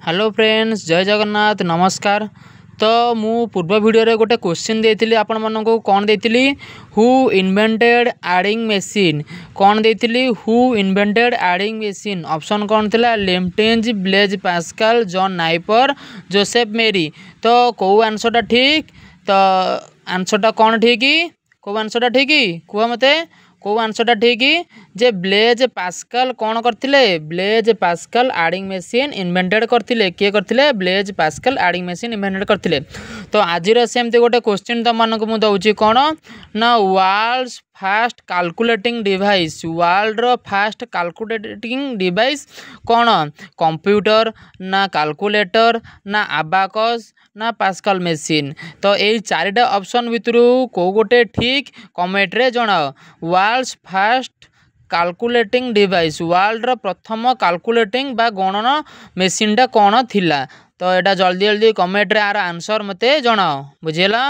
Hello friends, जय जगन्नाथ, नमस्कार। तो मु पूर्व वीडियो रे गोटे क्वेश्चन देइतिली आपण मानको कोन देइतिली हु इन्वेंटेड एडिंग मशीन कोन देइतिली who invented adding machine option कोन थिला लेम्टेंज, Blaise Pascal, John Napier, Joseph Marie. तो को आंसर टा ठीक? तो आंसर टा कोन ठीक? को आंसर टा ठीक कुह मते को आंसर ठीक जे ब्लेज पास्कल कौन करथिले Blaise Pascal adding machine invented करथिले किए करथिले Blaise Pascal adding machine invented करथिले। तो आज सेमती गोटे क्वेश्चन तुम मानक मु दउची कौन ना world's fast calculating device world रो फास्ट कैलकुलेटिंग डिवाइस कौन कंप्यूटर ना कैलकुलेटर ना अबाकस ना पास्कल मशीन। तो यही चारिटा ऑप्शन भितर को गोटे ठीक कमेंट रे जणाओ। World's fast calculating device world प्रथम कैलकुलेटिंग बा गणन मशीन टा कौन थिला। तो यहाँ जल्दी जल्दी कमेंट रे आर आंसर मते जणाओ, बुझेला।